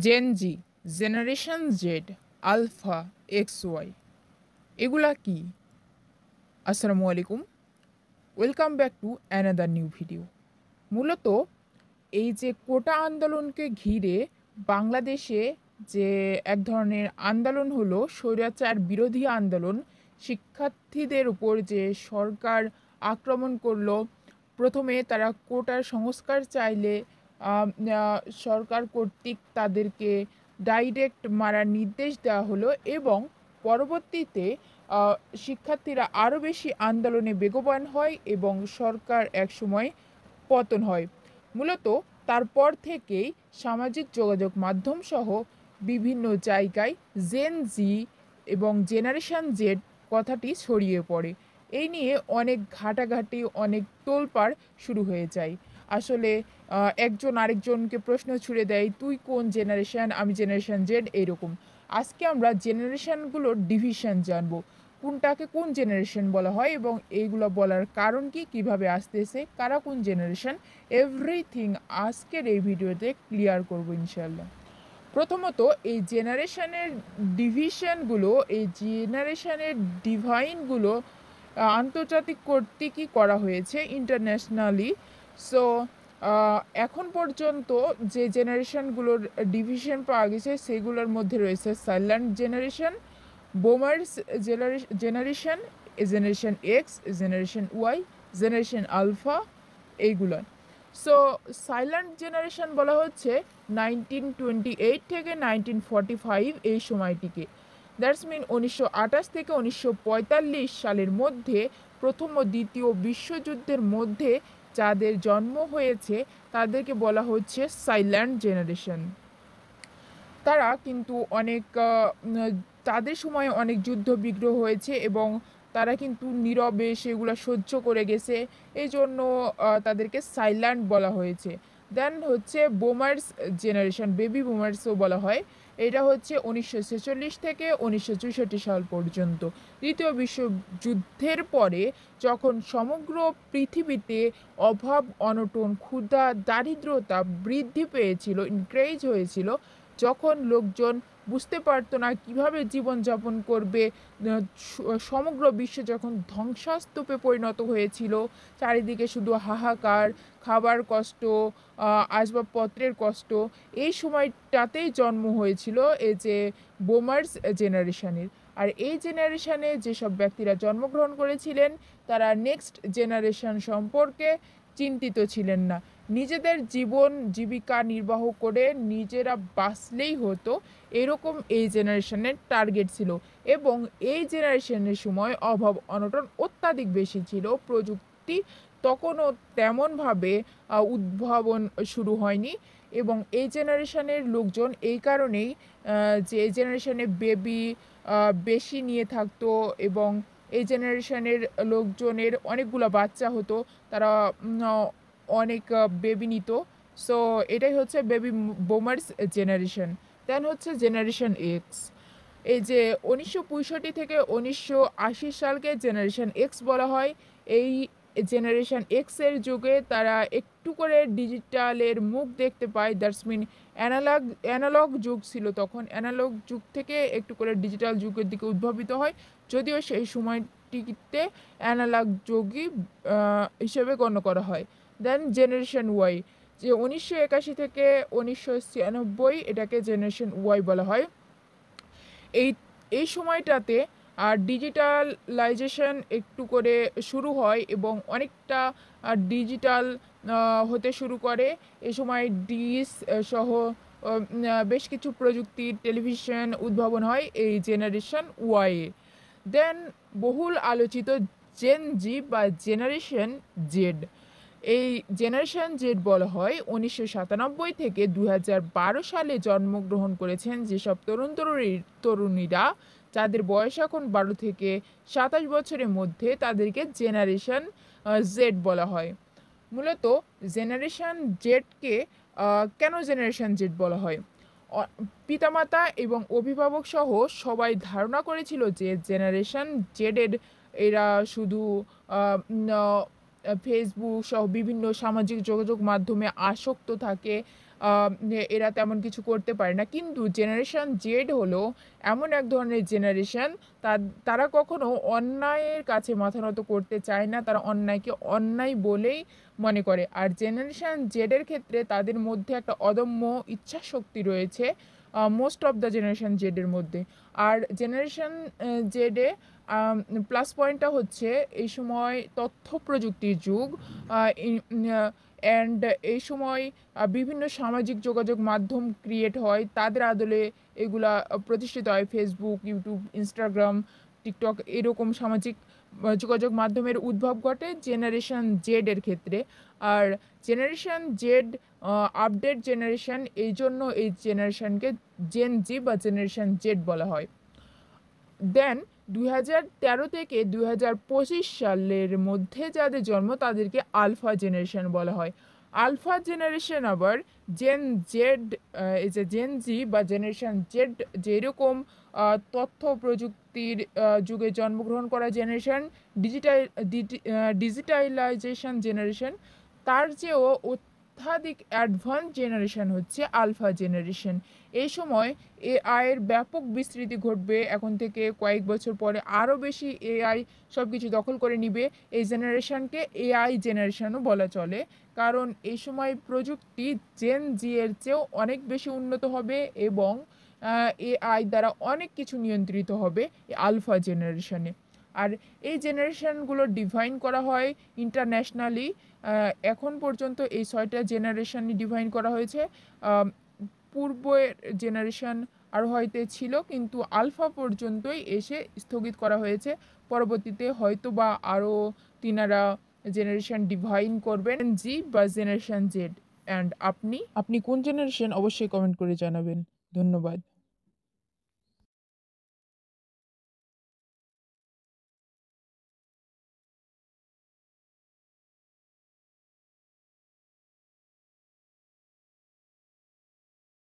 Gen Z, generation Z, alpha, X Y এগুলা কি? আসসালামু আলাইকুম, welcome back to another new video. মূলত এই যে কোটা আন্দোলনকে ঘিরে বাংলাদেশে যে এক ধরনের আন্দোলন হলো, স্বৈরাচার বিরোধী আন্দোলন, শিক্ষার্থীদের উপর যে সরকার আক্রমণ করলো। প্রথমে তারা কোটার সংস্কার চাইলে সরকার কর্তৃক তাদেরকে ডাইরেক্ট মারার নির্দেশ দেওয়া হলো এবং পরবর্তীতে শিক্ষার্থীরা আরও বেশি আন্দোলনে বেগবান হয় এবং সরকার একসময় পতন হয়। মূলত তারপর থেকেই সামাজিক যোগাযোগ মাধ্যম সহ বিভিন্ন জায়গায় জেন জি এবং জেনারেশন জেড কথাটি ছড়িয়ে পড়ে। এই নিয়ে অনেক ঘাটাঘাটি, অনেক তোলপাড় শুরু হয়ে যায়। আসলে একজন আরেকজনকে প্রশ্ন ছুড়ে দেয়, তুই কোন জেনারেশন, আমি জেনারেশন জেড, এইরকম। আজকে আমরা জেনারেশনগুলোর ডিভিশন জানবো, কোনটাকে কোন জেনারেশন বলা হয় এবং এইগুলো বলার কারণ কি, কিভাবে আসতেছে, কারা কোন জেনারেশন, এভরিথিং আজকের এই ভিডিওতে ক্লিয়ার করবো ইনশাল্লাহ। প্রথমত এই জেনারেশনের ডিভিশনগুলো, এই জেনারেশনের ডিভাইনগুলো আন্তর্জাতিক কর্তৃকই করা হয়েছে, ইন্টারন্যাশনালি। সো এখন পর্যন্ত যে জেনারেশনগুলোর ডিভিশন পাওয়া গেছে সেগুলোর মধ্যে রয়েছে silent generation, boomers generation, generation X, generation Y, generation alpha, এইগুলো। সো সাইলেন্ট জেনারেশন বলা হচ্ছে 1928 থেকে 1945 এই সময়টিকে। দ্যাটস মিন 1928 থেকে 1945 সালের মধ্যে প্রথম ও দ্বিতীয় বিশ্বযুদ্ধের মধ্যে যাদের জন্ম হয়েছে তাদেরকে বলা হচ্ছে সাইলেন্ট জেনারেশন। তারা কিন্তু অনেক তাদের সময় অনেক যুদ্ধ বিগ্রহ হয়েছে এবং তারা কিন্তু নীরবে সেগুলো সহ্য করে গেছে, এই জন্য তাদেরকে সাইলেন্ট বলা হয়েছে। দেন হচ্ছে বোমার্স জেনারেশন, বেবি বুমার্সও বলা হয়। এটা হচ্ছে 1946 থেকে 1964 সাল পর্যন্ত। দ্বিতীয় বিশ্বযুদ্ধের পরে যখন সমগ্র পৃথিবীতে অভাব, অনটন, ক্ষুধা, দারিদ্রতা বৃদ্ধি পেয়েছিল, ইনক্রিজ হয়েছিল, যখন লোকজন বুঝতে পারতো না কীভাবে জীবনযাপন করবে, সমগ্র বিশ্ব যখন ধ্বংসস্তূপে পরিণত হয়েছিল, চারিদিকে শুধু হাহাকার, খাবার কষ্ট, আসবাবপত্রের কষ্ট, এই সময়টাতেই জন্ম হয়েছিল এই যে বোমার্স জেনারেশনের। আর এই জেনারেশনে যেসব ব্যক্তিরা জন্মগ্রহণ করেছিলেন তারা নেক্সট জেনারেশন সম্পর্কে চিন্তিত ছিলেন না। নিজেদের জীবন জীবিকা নির্বাহ করে নিজেরা বাঁচলেই হতো, এরকম এই জেনারেশনের টার্গেট ছিল। এবং এই জেনারেশনের সময় অভাব অনটন অত্যাধিক বেশি ছিল, প্রযুক্তি তখনও তেমনভাবে উদ্ভাবন শুরু হয়নি। এবং এই জেনারেশনের লোকজন এই কারণেই যে এই জেনারেশনে বেবি বেশি নিয়ে থাকতো এবং এই জেনারেশনের লোকজনের অনেকগুলো বাচ্চা হতো, তারা অনেক বেবি নিত। সো এটাই হচ্ছে বেবি বোমার্স জেনারেশন। দেন হচ্ছে জেনারেশন এক্স। এই যে 1965 থেকে 1980 সালকে জেনারেশন এক্স বলা হয়। এই জেনারেশন এক্সের যুগে তারা একটু করে ডিজিটালের মুখ দেখতে পায়। দ্যাটস মিন অ্যানালগ যুগ ছিল তখন, অ্যানালগ যুগ থেকে একটু করে ডিজিটাল যুগের দিকে উদ্ভাবিত হয়, যদিও সেই সময়টিতে অ্যানালগ যুগই হিসেবে গণ্য করা হয়। দেন জেনারেশন ওয়াই, যে 1981 থেকে 1996, এটাকে জেনারেশন ওয়াই বলা হয়। এই এই সময়টাতে ডিজিটালাইজেশন একটু করে শুরু হয় এবং অনেকটা ডিজিটাল হতে শুরু করে। এ সময় ডিস সহ বেশ কিছু প্রযুক্তির টেলিভিশন উদ্ভাবন হয় এই জেনারেশন ওয়াইয়ে। দেন বহুল আলোচিত জেন জি বা জেনারেশন জেড। এই জেনারেশন জেড বলা হয় 1997 থেকে 2012 সালে জন্মগ্রহণ করেছেন যেসব তরুণীরা যাদের বয়স এখন 12 থেকে 27 বছরের মধ্যে, তাদেরকে জেনারেশন জেড বলা হয়। মূলত জেনারেশন জেডকে কেন জেনারেশন জেড বলা হয়? পিতামাতা এবং অভিভাবক সহ সবাই ধারণা করেছিল যে জেনারেশন জেডের এরা শুধু ফেসবুক সহ বিভিন্ন সামাজিক যোগাযোগ মাধ্যমে আসক্ত থাকে, এরা তেমন কিছু করতে পারে না। কিন্তু জেনারেশন জেড হলো এমন এক ধরনের জেনারেশন, তারা কখনো অন্যায়ের কাছে মাথা নত করতে চায় না। তারা অন্যায়কে অন্যায় বলেই মনে করে। আর জেনারেশন জেডের ক্ষেত্রে তাদের মধ্যে একটা অদম্য ইচ্ছাশক্তি রয়েছে, মোস্ট অফ দ্য জেনারেশন জেডের মধ্যে। আর জেনারেশন জেডে প্লাস পয়েন্টটা হচ্ছে এই সময় তথ্য প্রযুক্তির যুগ। অ্যান্ড এই সময় বিভিন্ন সামাজিক যোগাযোগ মাধ্যম ক্রিয়েট হয়, তাদের আদলে এগুলা প্রতিষ্ঠিত হয়। ফেসবুক, ইউটিউব, ইনস্টাগ্রাম, টিকটক এরকম সামাজিক যোগাযোগ মাধ্যমের উদ্ভব ঘটে জেনারেশন জেড এর ক্ষেত্রে। আর জেনারেশন জেড আপডেট জেনারেশন, এই জন্য এই জেনারেশনকে জেন জি বা জেনারেশন জেড বলা হয়। দেন 2013 থেকে 2025 সালের মধ্যে যাদের জন্ম তাদেরকে আলফা জেনারেশন বলা হয়। আলফা জেনারেশন আবার জেন জেড, এই যে জেন জি বা জেনারেশন জেড যেরকম তথ্য প্রযুক্তির যুগে জন্মগ্রহণ করা জেনারেশন, ডিজিটালাইজেশন জেনারেশন, তার চেয়েও অত্যাধিক অ্যাডভান্স জেনারেশন হচ্ছে আলফা জেনারেশন। এই সময় এআইয়ের ব্যাপক বিস্তৃতি ঘটবে। এখন থেকে কয়েক বছর পরে আরও বেশি এআই সব কিছু দখল করে নিবে। এই জেনারেশনকে এআই জেনারেশনও বলা চলে, কারণ এই সময় প্রযুক্তি জেন জি এর চেয়েও অনেক বেশি উন্নত হবে এবং এআই দ্বারা অনেক কিছু নিয়ন্ত্রিত হবে এই আলফা জেনারেশনে। আর এই জেনারেশনগুলো ডিভাইন করা হয় ইন্টারন্যাশনালি। এখন পর্যন্ত এই 6টা জেনারেশনই ডিভাইন করা হয়েছে। পূর্বের জেনারেশন আরও হয়তো ছিল, কিন্তু আলফা পর্যন্তই এসে স্থগিত করা হয়েছে। পরবর্তীতে হয়তো বা আরও তিনারা জেনারেশন ডিভাইন করবেন জি বা জেনারেশন জেড। অ্যান্ড আপনি কোন জেনারেশন অবশ্যই কমেন্ট করে জানাবেন। ধন্যবাদ।